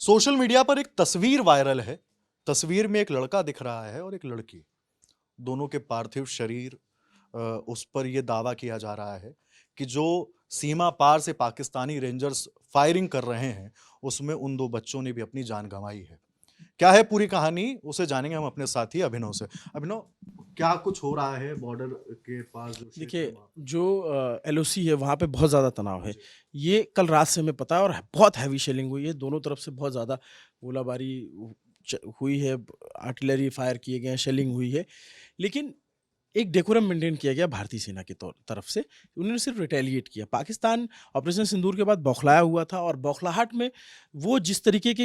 Social media पर एक तस्वीर वायरल है। तस्वीर में एक लड़का दिख रहा है और एक लड़की। दोनों के पार्थिव शरीर उस पर यह दावा किया जा रहा है कि जो सीमा पार से पाकिस्तानी रेंजर्स फायरिंग कर रहे हैं, उसमें उन दो बच्चों ने भी अपनी जान गंवाई है। क्या है पूरी कहानी, उसे जानेंगे हम अपने साथी अभिनव से। अभिनव, क्या कुछ हो रहा है बॉर्डर के पास जो क्षेत्र है देखिए, वहाँ पे? जो एलओसी है वहाँ पे बहुत ज़्यादा तनाव है। जी। ये कल रात से हमें पता है और बहुत हैवी शेलिंग हुई है। दोनों तरफ से बहुत ज़्यादा गोलाबारी हुई है, आर्टिलरी फायर किए गए हैं, शेलिंग हुई है। लेकिन एक डेकोरम मेंटेन किया गया भारतीय सेना की तरफ से। उन्होंने सिर्फ रिटेलिएट किया। पाकिस्तान ऑपरेशन सिंदूर के बाद बौखलाया हुआ था और बौखलाहट में वो जिस तरीके के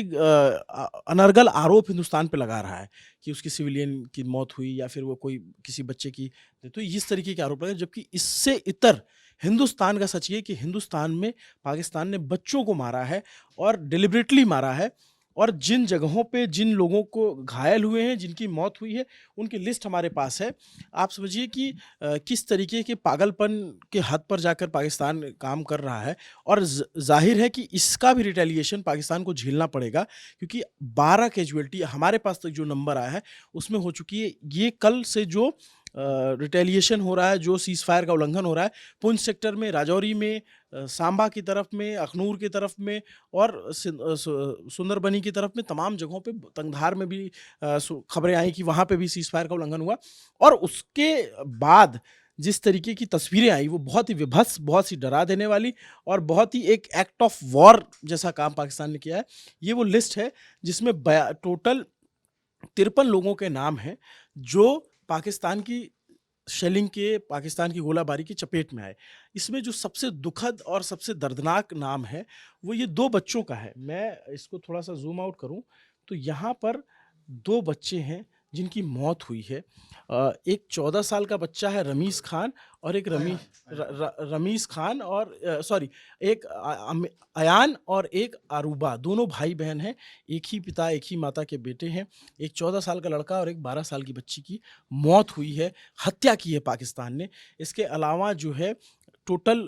अनर्गल आरोप हिंदुस्तान पे लगा रहा है कि उसकी सिविलियन की मौत हुई या फिर वो कोई किसी बच्चे की, तो इस तरीके के आरोप लगे, जबकि इससे इतर हिंदुस्तान का सच ये कि हिंदुस्तान में पाकिस्तान ने बच्चों को मारा है और डिलिबरेटली मारा है। और जिन जगहों पे जिन लोगों को घायल हुए हैं, जिनकी मौत हुई है, उनकी लिस्ट हमारे पास है। आप समझिए कि किस तरीके के पागलपन के हद पर जाकर पाकिस्तान काम कर रहा है। और जाहिर है कि इसका भी रिटेलिएशन पाकिस्तान को झेलना पड़ेगा, क्योंकि 12 कैजुअल्टी हमारे पास तक जो नंबर आया है उसमें हो चुकी है। ये कल से जो रिटेलिएशन हो रहा है, जो सीज फायर का उल्लंघन हो रहा है पुंछ सेक्टर में, राजौरी में, सांबा की तरफ में, अखनूर की तरफ में और सुंदरबनी की तरफ में, तमाम जगहों पे, तंगधार में भी खबरें आई कि वहाँ पे भी सीज फायर का उल्लंघन हुआ। और उसके बाद जिस तरीके की तस्वीरें आई वो बहुत ही विभत्स, बहुत सी डरा देने वाली और बहुत ही एक एक्ट ऑफ वॉर जैसा काम पाकिस्तान ने किया है। ये वो लिस्ट है जिसमें टोटल 53 लोगों के नाम हैं जो पाकिस्तान की शेलिंग के, पाकिस्तान की गोलाबारी की चपेट में आए। इसमें जो सबसे दुखद और सबसे दर्दनाक नाम है वो ये 2 बच्चों का है। मैं इसको थोड़ा सा जूम आउट करूं तो यहाँ पर 2 बच्चे हैं जिनकी मौत हुई है। एक 14 साल का बच्चा है रमीज़ खान और एक रमीज़ खान और सॉरी, एक अयान और एक अरूबा, दोनों भाई बहन हैं। एक ही पिता एक ही माता के बेटे हैं। एक 14 साल का लड़का और एक 12 साल की बच्ची की मौत हुई है, हत्या की है पाकिस्तान ने। इसके अलावा जो है टोटल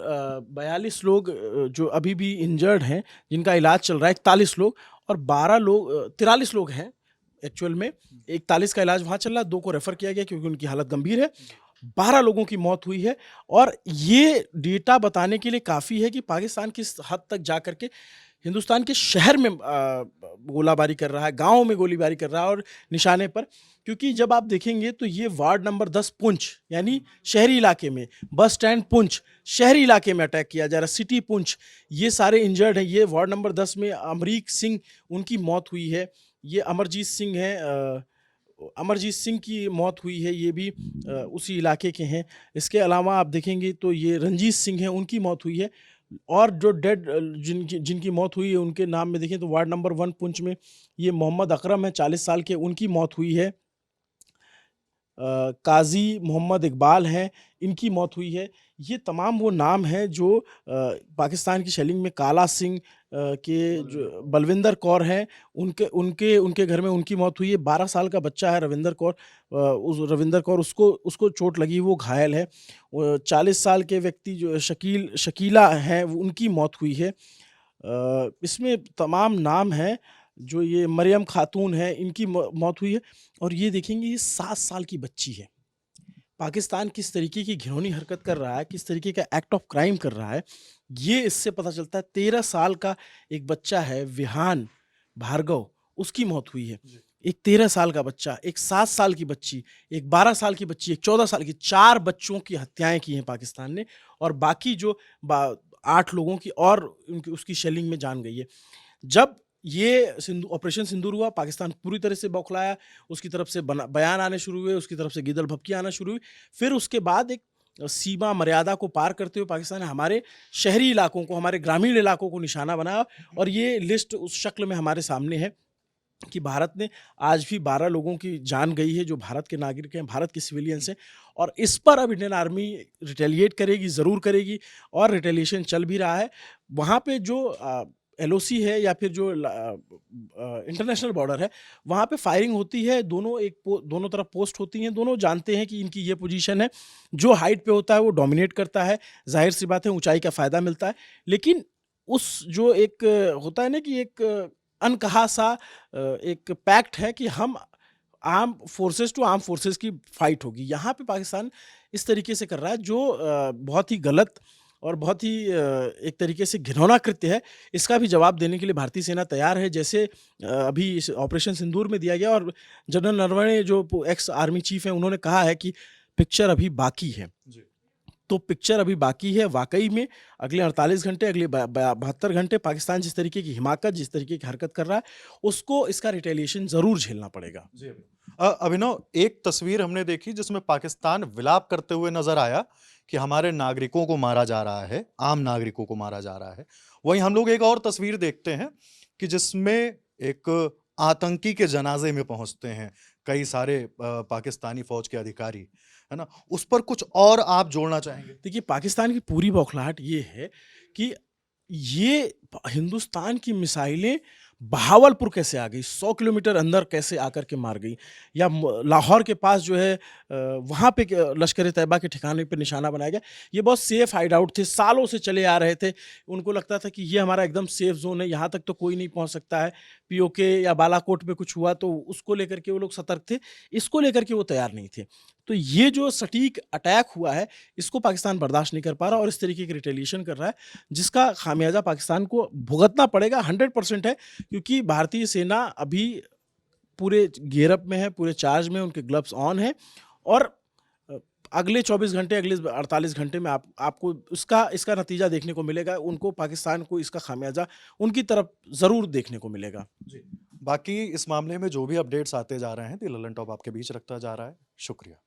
42 लोग जो अभी भी इंजर्ड हैं, जिनका इलाज चल रहा है, 41 लोग, और 43 लोग हैं एक्चुअल में। 41 का इलाज वहाँ चल रहा है, 2 को रेफर किया गया क्योंकि उनकी हालत गंभीर है। 12 लोगों की मौत हुई है। और ये डेटा बताने के लिए काफ़ी है कि पाकिस्तान किस हद तक जा करके हिंदुस्तान के शहर में गोलाबारी कर रहा है, गाँव में गोलीबारी कर रहा है और निशाने पर। क्योंकि जब आप देखेंगे तो ये वार्ड नंबर 10 पुंछ, यानी शहरी इलाके में, बस स्टैंड पुंछ, शहरी इलाके में अटैक किया जा रहा है, सिटी पुंछ, ये सारे इंजर्ड हैं। ये वार्ड नंबर 10 में अमरीक सिंह, उनकी मौत हुई है। ये अमरजीत सिंह है, अमरजीत सिंह की मौत हुई है, ये भी उसी इलाके के हैं। इसके अलावा आप देखेंगे तो ये रंजीत सिंह हैं, उनकी मौत हुई है। और जो डेड जिनकी जिनकी मौत हुई है उनके नाम में देखें तो वार्ड नंबर 1 पुंछ में ये मोहम्मद अकरम है, 40 साल के, उनकी मौत हुई है। काजी मोहम्मद इकबाल हैं, इनकी मौत हुई है। ये तमाम वो नाम हैं जो पाकिस्तान की शेलिंग में, काला सिंह के जो बलविंदर कौर हैं, उनके उनके उनके घर में उनकी मौत हुई है। 12 साल का बच्चा है रविंदर कौर, उस रविंदर कौर, उसको उसको चोट लगी, वो घायल है। 40 साल के व्यक्ति जो शकीला हैं, उनकी मौत हुई है। इसमें तमाम नाम हैं। जो ये मरियम खातून है, इनकी मौत हुई है। और ये देखेंगे ये 7 साल की बच्ची है। पाकिस्तान किस तरीके की घिनौनी हरकत कर रहा है, किस तरीके का एक्ट ऑफ क्राइम कर रहा है, ये इससे पता चलता है। 13 साल का एक बच्चा है विहान भार्गव, उसकी मौत हुई है। एक 13 साल का बच्चा, एक 7 साल की बच्ची, एक 12 साल की बच्ची, एक 14 साल की, 4 बच्चों की हत्याएं की हैं पाकिस्तान ने। और बाकी जो 8 लोगों की और उसकी शेलिंग में जान गई है। जब ये ऑपरेशन सिंदूर हुआ, पाकिस्तान पूरी तरह से बौखलाया, उसकी तरफ से बयान आने शुरू हुए, उसकी तरफ से गिदल भपकी आना शुरू हुई। फिर उसके बाद एक सीमा मर्यादा को पार करते हुए पाकिस्तान ने हमारे शहरी इलाकों को, हमारे ग्रामीण इलाकों को निशाना बनाया। और ये लिस्ट उस शक्ल में हमारे सामने है कि भारत ने आज भी 12 लोगों की जान गई है जो भारत के नागरिक हैं, भारत के सिविलियंस हैं। और इस पर अब इंडियन आर्मी रिटेलिएट करेगी, ज़रूर करेगी, और रिटेलिएशन चल भी रहा है। वहाँ पे जो एलओसी है या फिर जो इंटरनेशनल बॉर्डर है, वहाँ पे फायरिंग होती है, दोनों तरफ पोस्ट होती हैं। दोनों जानते हैं कि इनकी ये पोजीशन है। जो हाइट पे होता है वो डोमिनेट करता है, जाहिर सी बात है, ऊंचाई का फ़ायदा मिलता है। लेकिन उस जो एक होता है ना कि एक अनकहा सा एक पैक्ट है कि हम arm forces to arm forces की फाइट होगी। यहाँ पे पाकिस्तान इस तरीके से कर रहा है जो बहुत ही गलत और बहुत ही एक तरीके से घिनौना कृत्य है। इसका भी जवाब देने के लिए भारतीय सेना तैयार है, जैसे अभी इस ऑपरेशन सिंदूर में दिया गया। और जनरल नरवणे जो एक्स आर्मी चीफ हैं, उन्होंने कहा है कि पिक्चर अभी बाकी है। जी। तो पिक्चर अभी बाकी है। वाकई में अगले 48 घंटे, अगले 72 घंटे पाकिस्तान जिस तरीके की हिमाकत, जिस तरीके की हरकत कर रहा है, उसको इसका रिटेलिएशन ज़रूर झेलना पड़ेगा। जी अभिनव, एक तस्वीर हमने देखी जिसमें पाकिस्तान विलाप करते हुए नजर आया कि हमारे नागरिकों को मारा जा रहा है, आम नागरिकों को मारा जा रहा है। वहीं हम लोग एक और तस्वीर देखते हैं कि जिसमें एक आतंकी के जनाजे में पहुंचते हैं कई सारे पाकिस्तानी फौज के अधिकारी, है ना? उस पर कुछ और आप जोड़ना चाहेंगे? देखिए, पाकिस्तान की पूरी बौखलाहट ये है कि ये हिंदुस्तान की मिसाइलें बहावलपुर कैसे आ गई, 100 किलोमीटर अंदर कैसे आकर के मार गई, या लाहौर के पास जो है वहाँ पे लश्कर तैयबा के ठिकाने पे निशाना बनाया गया। ये बहुत सेफ हाइड आउट थे, सालों से चले आ रहे थे। उनको लगता था कि ये हमारा एकदम सेफ जोन है, यहाँ तक तो कोई नहीं पहुँच सकता है। पीओके या बालाकोट में कुछ हुआ तो उसको लेकर के वो लोग सतर्क थे, इसको लेकर के वो तैयार नहीं थे। तो ये जो सटीक अटैक हुआ है, इसको पाकिस्तान बर्दाश्त नहीं कर पा रहा और इस तरीके की रिटेलिएशन कर रहा है, जिसका खामियाजा पाकिस्तान को भुगतना पड़ेगा। 100% है, क्योंकि भारतीय सेना अभी पूरे गियरअप में है, पूरे चार्ज में, उनके ग्लव्स ऑन हैं। और अगले 24 घंटे, अगले 48 घंटे में आपको इसका नतीजा देखने को मिलेगा। उनको, पाकिस्तान को इसका खामियाजा उनकी तरफ ज़रूर देखने को मिलेगा। जी। बाकी इस मामले में जो भी अपडेट्स आते जा रहे हैं, ललन टॉप आपके बीच रखता जा रहा है। शुक्रिया।